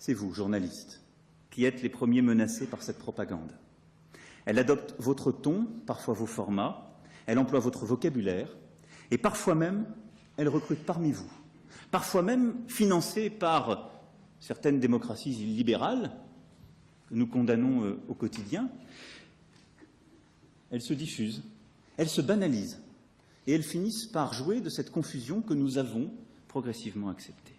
c'est vous, journalistes, qui êtes les premiers menacés par cette propagande. Elle adopte votre ton, parfois vos formats, elle emploie votre vocabulaire, et parfois même, elle recrute parmi vous, parfois même financée par certaines démocraties illibérales, que nous condamnons au quotidien. Elles se diffusent, elles se banalisent, et elles finissent par jouer de cette confusion que nous avons progressivement acceptée.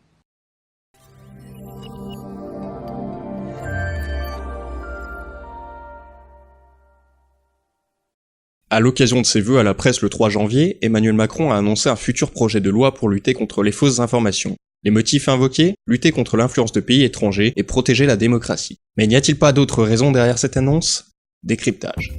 À l'occasion de ses vœux à la presse le 3 janvier, Emmanuel Macron a annoncé un futur projet de loi pour lutter contre les fausses informations. Les motifs invoqués ? Lutter contre l'influence de pays étrangers et protéger la démocratie. Mais n'y a-t-il pas d'autres raisons derrière cette annonce ? Décryptage.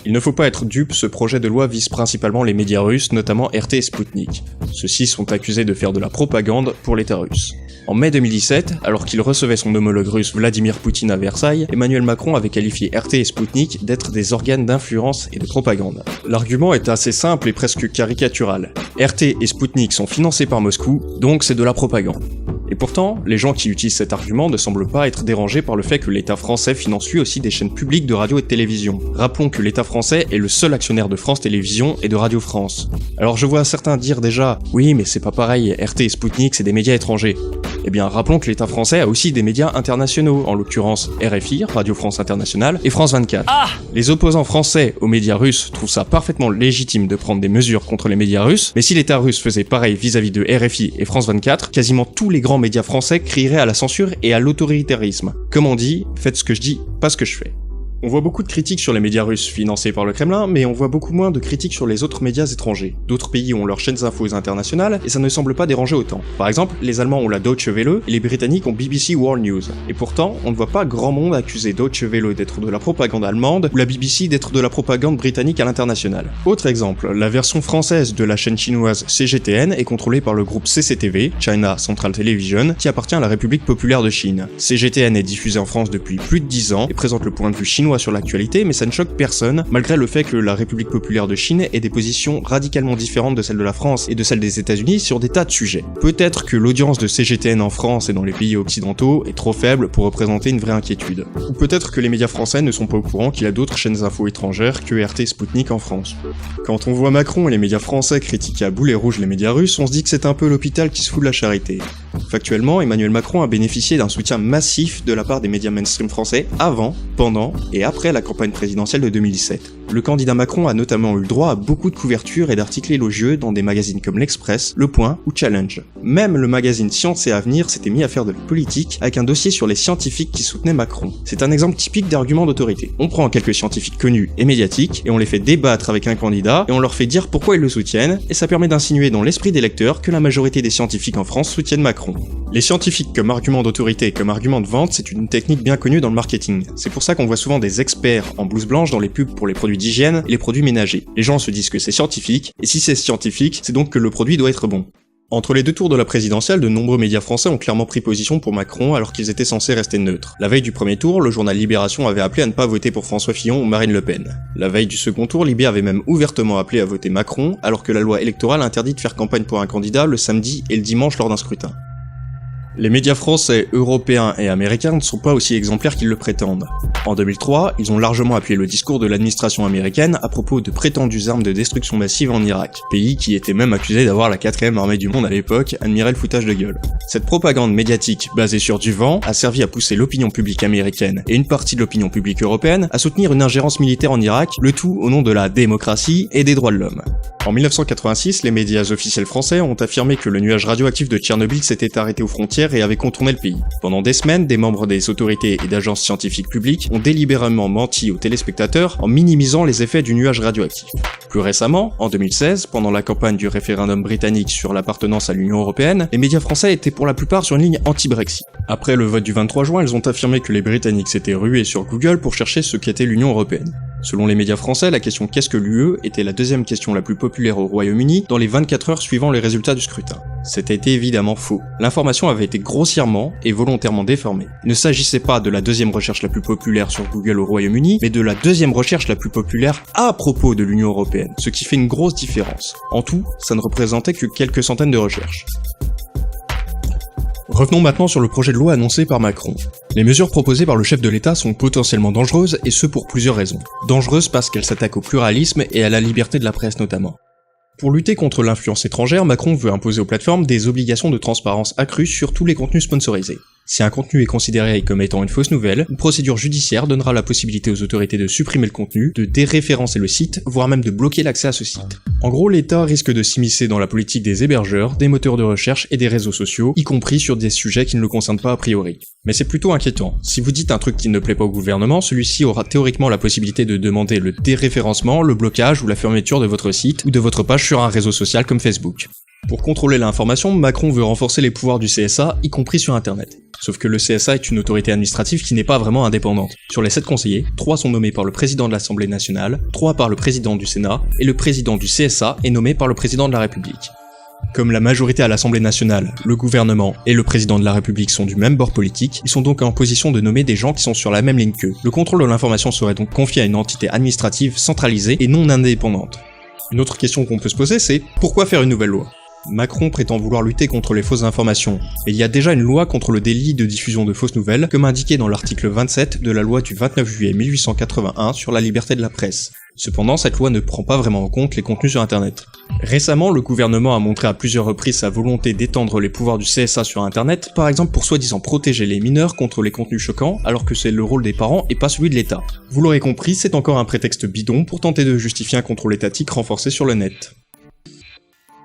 Il ne faut pas être dupe, ce projet de loi vise principalement les médias russes, notamment RT et Sputnik. Ceux-ci sont accusés de faire de la propagande pour l'État russe. En mai 2017, alors qu'il recevait son homologue russe Vladimir Poutine à Versailles, Emmanuel Macron avait qualifié RT et Sputnik d'être des organes d'influence et de propagande. L'argument est assez simple et presque caricatural. RT et Sputnik sont financés par Moscou, donc c'est de la propagande. Et pourtant, les gens qui utilisent cet argument ne semblent pas être dérangés par le fait que l'État français finance lui aussi des chaînes publiques de radio et de télévision. Rappelons que l'État français est le seul actionnaire de France Télévisions et de Radio France. Alors je vois certains dire déjà « Oui, mais c'est pas pareil, RT et Sputnik c'est des médias étrangers ». Eh bien, rappelons que l'État français a aussi des médias internationaux, en l'occurrence RFI, Radio France Internationale, et France 24. Les opposants français aux médias russes trouvent ça parfaitement légitime de prendre des mesures contre les médias russes, mais si l'État russe faisait pareil vis-à-vis de RFI et France 24, quasiment tous les grands médias français crieraient à la censure et à l'autoritarisme. Comme on dit, faites ce que je dis, pas ce que je fais. On voit beaucoup de critiques sur les médias russes financés par le Kremlin, mais on voit beaucoup moins de critiques sur les autres médias étrangers. D'autres pays ont leurs chaînes infos internationales, et ça ne semble pas déranger autant. Par exemple, les Allemands ont la Deutsche Welle, et les Britanniques ont BBC World News. Et pourtant, on ne voit pas grand monde accuser Deutsche Welle d'être de la propagande allemande, ou la BBC d'être de la propagande britannique à l'international. Autre exemple, la version française de la chaîne chinoise CGTN est contrôlée par le groupe CCTV, China Central Television, qui appartient à la République populaire de Chine. CGTN est diffusée en France depuis plus de 10 ans, et présente le point de vue chinois sur l'actualité, mais ça ne choque personne, malgré le fait que la République populaire de Chine ait des positions radicalement différentes de celles de la France et de celles des États-Unis sur des tas de sujets. Peut-être que l'audience de CGTN en France et dans les pays occidentaux est trop faible pour représenter une vraie inquiétude. Ou peut-être que les médias français ne sont pas au courant qu'il y a d'autres chaînes infos étrangères que RT et Sputnik en France. Quand on voit Macron et les médias français critiquer à boulet rouge les médias russes, on se dit que c'est un peu l'hôpital qui se fout de la charité. Factuellement, Emmanuel Macron a bénéficié d'un soutien massif de la part des médias mainstream français avant, pendant et après la campagne présidentielle de 2017. Le candidat Macron a notamment eu le droit à beaucoup de couvertures et d'articles élogieux dans des magazines comme L'Express, Le Point ou Challenge. Même le magazine Science et Avenir s'était mis à faire de la politique avec un dossier sur les scientifiques qui soutenaient Macron. C'est un exemple typique d'argument d'autorité. On prend quelques scientifiques connus et médiatiques et on les fait débattre avec un candidat et on leur fait dire pourquoi ils le soutiennent et ça permet d'insinuer dans l'esprit des lecteurs que la majorité des scientifiques en France soutiennent Macron. Les scientifiques comme argument d'autorité et comme argument de vente, c'est une technique bien connue dans le marketing. C'est pour ça qu'on voit souvent des experts en blouse blanche dans les pubs pour les produits d'hygiène et les produits ménagers. Les gens se disent que c'est scientifique, et si c'est scientifique, c'est donc que le produit doit être bon. Entre les deux tours de la présidentielle, de nombreux médias français ont clairement pris position pour Macron alors qu'ils étaient censés rester neutres. La veille du premier tour, le journal Libération avait appelé à ne pas voter pour François Fillon ou Marine Le Pen. La veille du second tour, Libé avait même ouvertement appelé à voter Macron alors que la loi électorale interdit de faire campagne pour un candidat le samedi et le dimanche lors d'un scrutin. Les médias français, européens et américains ne sont pas aussi exemplaires qu'ils le prétendent. En 2003, ils ont largement appuyé le discours de l'administration américaine à propos de prétendues armes de destruction massive en Irak, pays qui était même accusé d'avoir la 4ème armée du monde à l'époque, admirait le foutage de gueule. Cette propagande médiatique basée sur du vent a servi à pousser l'opinion publique américaine et une partie de l'opinion publique européenne à soutenir une ingérence militaire en Irak, le tout au nom de la démocratie et des droits de l'homme. En 1986, les médias officiels français ont affirmé que le nuage radioactif de Tchernobyl s'était arrêté aux frontières et avait contourné le pays. Pendant des semaines, des membres des autorités et d'agences scientifiques publiques ont délibérément menti aux téléspectateurs en minimisant les effets du nuage radioactif. Plus récemment, en 2016, pendant la campagne du référendum britannique sur l'appartenance à l'Union européenne, les médias français étaient pour la plupart sur une ligne anti-Brexit. Après le vote du 23 juin, ils ont affirmé que les Britanniques s'étaient rués sur Google pour chercher ce qu'était l'Union européenne. Selon les médias français, la question « Qu'est-ce que l'UE ?» était la deuxième question la plus populaire au Royaume-Uni dans les 24 heures suivant les résultats du scrutin. C'était évidemment faux. L'information avait été grossièrement et volontairement déformée. Il ne s'agissait pas de la deuxième recherche la plus populaire sur Google au Royaume-Uni, mais de la deuxième recherche la plus populaire à propos de l'Union européenne, ce qui fait une grosse différence. En tout, ça ne représentait que quelques centaines de recherches. Revenons maintenant sur le projet de loi annoncé par Macron. Les mesures proposées par le chef de l'État sont potentiellement dangereuses, et ce pour plusieurs raisons. Dangereuses parce qu'elles s'attaquent au pluralisme et à la liberté de la presse notamment. Pour lutter contre l'influence étrangère, Macron veut imposer aux plateformes des obligations de transparence accrues sur tous les contenus sponsorisés. Si un contenu est considéré comme étant une fausse nouvelle, une procédure judiciaire donnera la possibilité aux autorités de supprimer le contenu, de déréférencer le site, voire même de bloquer l'accès à ce site. En gros, l'État risque de s'immiscer dans la politique des hébergeurs, des moteurs de recherche et des réseaux sociaux, y compris sur des sujets qui ne le concernent pas a priori. Mais c'est plutôt inquiétant. Si vous dites un truc qui ne plaît pas au gouvernement, celui-ci aura théoriquement la possibilité de demander le déréférencement, le blocage ou la fermeture de votre site ou de votre page sur un réseau social comme Facebook. Pour contrôler l'information, Macron veut renforcer les pouvoirs du CSA, y compris sur Internet. Sauf que le CSA est une autorité administrative qui n'est pas vraiment indépendante. Sur les 7 conseillers, 3 sont nommés par le président de l'Assemblée nationale, 3 par le président du Sénat, et le président du CSA est nommé par le président de la République. Comme la majorité à l'Assemblée nationale, le gouvernement et le président de la République sont du même bord politique, ils sont donc en position de nommer des gens qui sont sur la même ligne qu'eux. Le contrôle de l'information serait donc confié à une entité administrative centralisée et non indépendante. Une autre question qu'on peut se poser, c'est pourquoi faire une nouvelle loi ? Macron prétend vouloir lutter contre les fausses informations, et il y a déjà une loi contre le délit de diffusion de fausses nouvelles, comme indiqué dans l'article 27 de la loi du 29 juillet 1881 sur la liberté de la presse. Cependant, cette loi ne prend pas vraiment en compte les contenus sur Internet. Récemment, le gouvernement a montré à plusieurs reprises sa volonté d'étendre les pouvoirs du CSA sur Internet, par exemple pour soi-disant protéger les mineurs contre les contenus choquants, alors que c'est le rôle des parents et pas celui de l'État. Vous l'aurez compris, c'est encore un prétexte bidon pour tenter de justifier un contrôle étatique renforcé sur le net.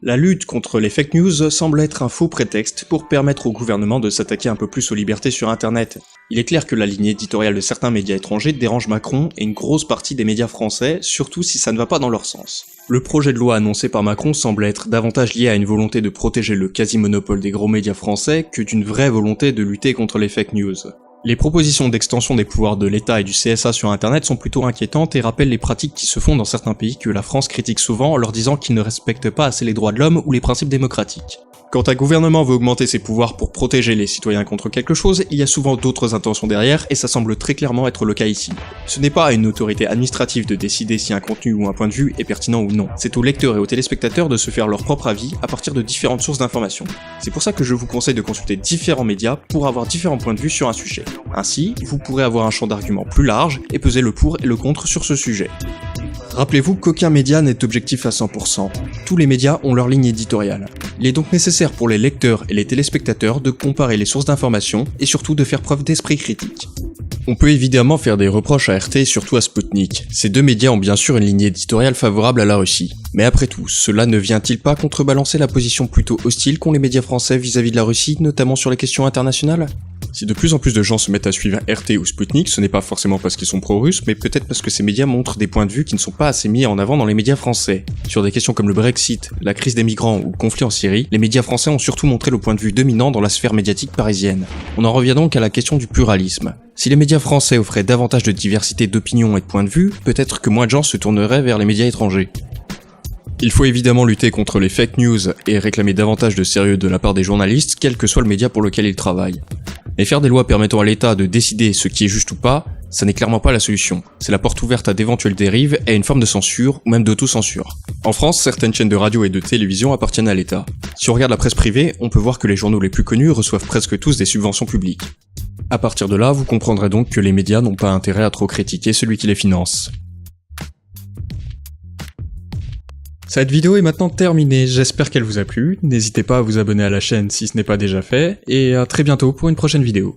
La lutte contre les fake news semble être un faux prétexte pour permettre au gouvernement de s'attaquer un peu plus aux libertés sur Internet. Il est clair que la ligne éditoriale de certains médias étrangers dérange Macron et une grosse partie des médias français, surtout si ça ne va pas dans leur sens. Le projet de loi annoncé par Macron semble être davantage lié à une volonté de protéger le quasi-monopole des gros médias français que d'une vraie volonté de lutter contre les fake news. Les propositions d'extension des pouvoirs de l'État et du CSA sur Internet sont plutôt inquiétantes et rappellent les pratiques qui se font dans certains pays que la France critique souvent en leur disant qu'ils ne respectent pas assez les droits de l'homme ou les principes démocratiques. Quand un gouvernement veut augmenter ses pouvoirs pour protéger les citoyens contre quelque chose, il y a souvent d'autres intentions derrière et ça semble très clairement être le cas ici. Ce n'est pas à une autorité administrative de décider si un contenu ou un point de vue est pertinent ou non. C'est aux lecteurs et aux téléspectateurs de se faire leur propre avis à partir de différentes sources d'informations. C'est pour ça que je vous conseille de consulter différents médias pour avoir différents points de vue sur un sujet. Ainsi, vous pourrez avoir un champ d'arguments plus large et peser le pour et le contre sur ce sujet. Rappelez-vous qu'aucun média n'est objectif à 100%. Tous les médias ont leur ligne éditoriale. Il est donc nécessaire pour les lecteurs et les téléspectateurs de comparer les sources d'informations et surtout de faire preuve d'esprit critique. On peut évidemment faire des reproches à RT et surtout à Sputnik. Ces deux médias ont bien sûr une ligne éditoriale favorable à la Russie. Mais après tout, cela ne vient-il pas contrebalancer la position plutôt hostile qu'ont les médias français vis-à-vis de la Russie, notamment sur les questions internationales ? Si de plus en plus de gens se mettent à suivre RT ou Sputnik, ce n'est pas forcément parce qu'ils sont pro-russes, mais peut-être parce que ces médias montrent des points de vue qui ne sont pas assez mis en avant dans les médias français. Sur des questions comme le Brexit, la crise des migrants ou le conflit en Syrie, les médias français ont surtout montré le point de vue dominant dans la sphère médiatique parisienne. On en revient donc à la question du pluralisme. Si les médias français offraient davantage de diversité d'opinions et de points de vue, peut-être que moins de gens se tourneraient vers les médias étrangers. Il faut évidemment lutter contre les fake news et réclamer davantage de sérieux de la part des journalistes, quel que soit le média pour lequel ils travaillent. Mais faire des lois permettant à l'État de décider ce qui est juste ou pas, ça n'est clairement pas la solution. C'est la porte ouverte à d'éventuelles dérives et à une forme de censure, ou même d'autocensure. En France, certaines chaînes de radio et de télévision appartiennent à l'État. Si on regarde la presse privée, on peut voir que les journaux les plus connus reçoivent presque tous des subventions publiques. À partir de là, vous comprendrez donc que les médias n'ont pas intérêt à trop critiquer celui qui les finance. Cette vidéo est maintenant terminée, j'espère qu'elle vous a plu, n'hésitez pas à vous abonner à la chaîne si ce n'est pas déjà fait, et à très bientôt pour une prochaine vidéo.